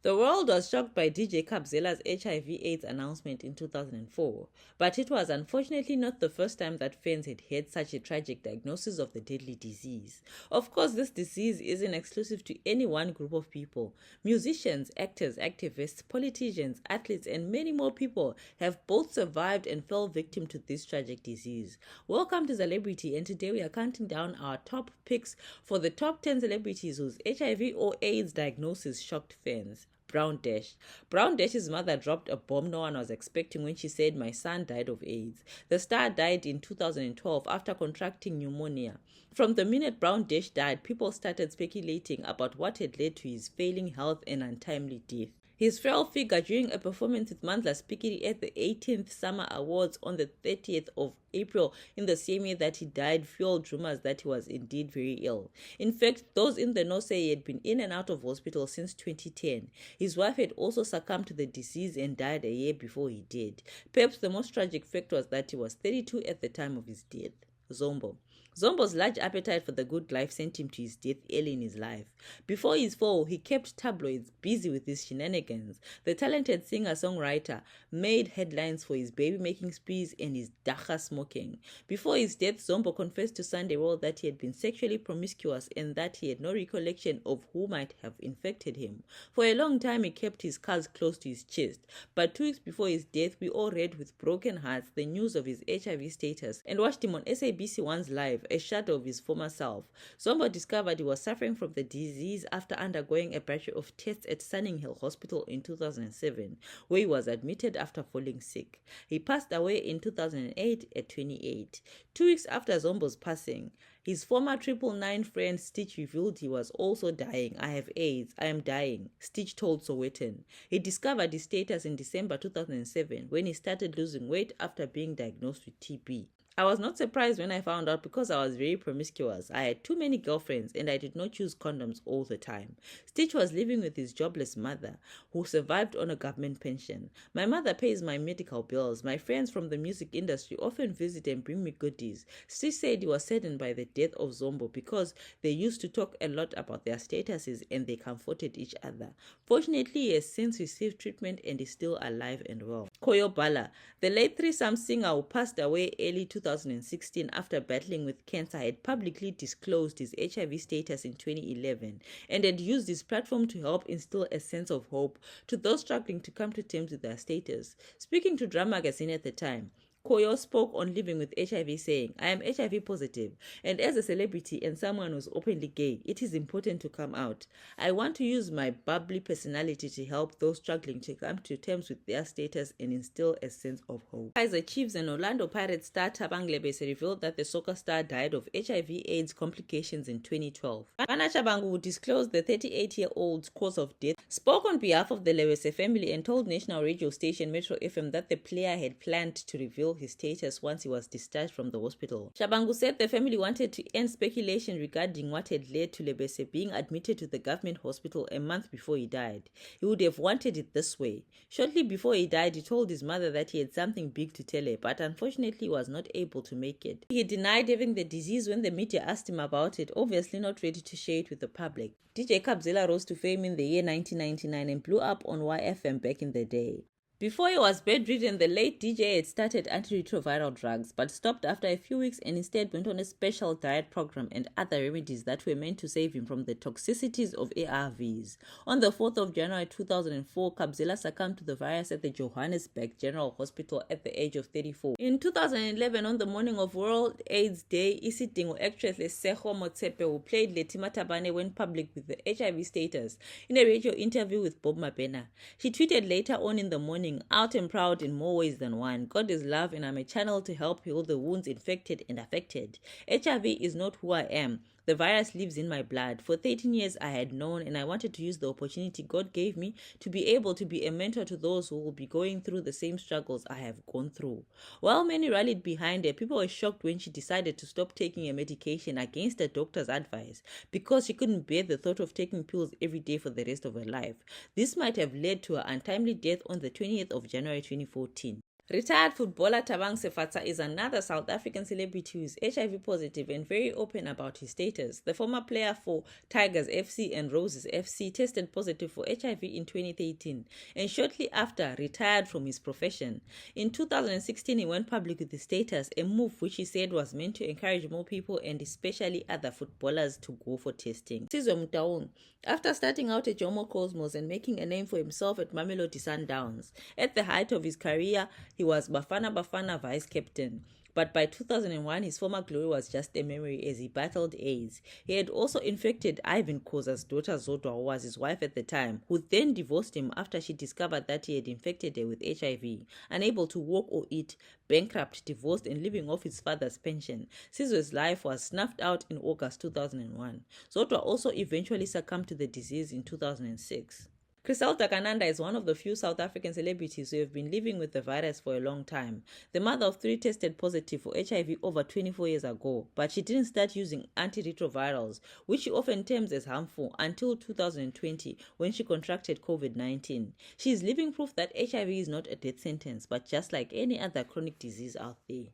The world was shocked by DJ Kabzilla's HIV/AIDS announcement in 2004, but it was unfortunately not the first time that fans had heard such a tragic diagnosis of the deadly disease. Of course, this disease isn't exclusive to any one group of people. Musicians, actors, activists, politicians, athletes, and many more people have both survived and fell victim to this tragic disease. Welcome to Zalebritea, and today we are counting down our top picks for the top 10 celebrities whose HIV or AIDS diagnosis shocked fans. Brown Dash's mother dropped a bomb no one was expecting when she said, "My son died of AIDS." The star died in 2012 after contracting pneumonia. From the minute Brown Dash died, people started speculating about what had led to his failing health and untimely death. His frail figure during a performance with Mandla Spikiri at the 18th Summer Awards on the 30th of April in the same year that he died fueled rumors that he was indeed very ill. In fact, those in the know say he had been in and out of hospital since 2010. His wife had also succumbed to the disease and died a year before he did. Perhaps the most tragic fact was that he was 32 at the time of his death. Zombo. Zombo's large appetite for the good life sent him to his death early in his life. Before his fall, he kept tabloids busy with his shenanigans. The talented singer-songwriter made headlines for his baby-making sprees and his dacha smoking. Before his death, Zombo confessed to Sunday World that he had been sexually promiscuous and that he had no recollection of who might have infected him. For a long time, he kept his cards close to his chest. But 2 weeks before his death, we all read with broken hearts the news of his HIV status and watched him on SABC1's Live, a shadow of his former self. Zombo discovered he was suffering from the disease after undergoing a batch of tests at Sunninghill Hospital in 2007, where he was admitted after falling sick. He passed away in 2008 at 28. 2 weeks after Zombo's passing, his former 999 friend Stitch revealed he was also dying. "I have AIDS. I am dying," Stitch told Sowetan. He discovered his status in December 2007 when he started losing weight after being diagnosed with TB. "I was not surprised when I found out because I was very promiscuous. I had too many girlfriends and I did not use condoms all the time." Stitch was living with his jobless mother, who survived on a government pension. "My mother pays my medical bills. My friends from the music industry often visit and bring me goodies." Stitch said he was saddened by the death of Zombo because they used to talk a lot about their statuses and they comforted each other. Fortunately, he has since received treatment and is still alive and well. Koyo Bala, the late threesome singer who passed away early 2016 after battling with cancer, had publicly disclosed his HIV status in 2011 and had used his platform to help instill a sense of hope to those struggling to come to terms with their status. Speaking to Drum Magazine at the time, Koyo spoke on living with HIV, saying, "I am HIV positive, and as a celebrity and someone who's openly gay, it is important to come out. I want to use my bubbly personality to help those struggling to come to terms with their status and instill a sense of hope." Kaizer Chiefs and Orlando Pirates star Tabang Sefata revealed that the soccer star died of HIV/AIDS complications in 2012. Bana Tabang, who disclosed the 38-year-old's cause of death, spoke on behalf of the Lebese family and told national radio station Metro FM that the player had planned to reveal his status once he was discharged from the hospital. Shabangu said the family wanted to end speculation regarding what had led to Lebese being admitted to the government hospital a month before he died. He would have wanted it this way. Shortly before he died, he told his mother that he had something big to tell her, but unfortunately was not able to make it. He denied having the disease when the media asked him about it, obviously not ready to share it with the public. DJ Kabzilla rose to fame in the year 1999 and blew up on YFM back in the day. Before he was bedridden, the late DJ had started antiretroviral drugs, but stopped after a few weeks and instead went on a special diet program and other remedies that were meant to save him from the toxicities of ARVs. On the 4th of January 2004, Kabzilla succumbed to the virus at the Johannesburg General Hospital at the age of 34. In 2011, on the morning of World AIDS Day, Isidingo actress Lesego, who played Letima Tabane, went public with the HIV status in a radio interview with Bob Mabena. She tweeted later on in the morning, "Out and proud in more ways than one. God is love and I'm a channel to help heal the wounds infected and affected. HIV is not who I am. The virus lives in my blood. For 13 years I had known, and I wanted to use the opportunity God gave me to be able to be a mentor to those who will be going through the same struggles I have gone through." While many rallied behind her, people were shocked when she decided to stop taking a medication against the doctor's advice because she couldn't bear the thought of taking pills every day for the rest of her life. This might have led to her untimely death on the 20th of January 2014. Retired footballer Tabang Sefata is another South African celebrity who is HIV positive and very open about his status. The former player for Tigers FC and Roses FC tested positive for HIV in 2013 and shortly after retired from his profession. In 2016, he went public with his status, a move which he said was meant to encourage more people and especially other footballers to go for testing. Sizwe, after starting out at Jomo Cosmos and making a name for himself at Mamelodi Sundowns, at the height of his career, he was Bafana vice captain. But by 2001, his former glory was just a memory as he battled AIDS. He had also infected Ivan Khoza's daughter Zodwa, who was his wife at the time, who then divorced him after she discovered that he had infected her with HIV. Unable to walk or eat, bankrupt, divorced, and living off his father's pension, Sizwe's life was snuffed out in August 2001. Zodwa also eventually succumbed to the disease in 2006. Griselda Kananda is one of the few South African celebrities who have been living with the virus for a long time. The mother of 3 tested positive for HIV over 24 years ago, but she didn't start using antiretrovirals, which she often terms as harmful, until 2020 when she contracted COVID-19. She is living proof that HIV is not a death sentence, but just like any other chronic disease out there.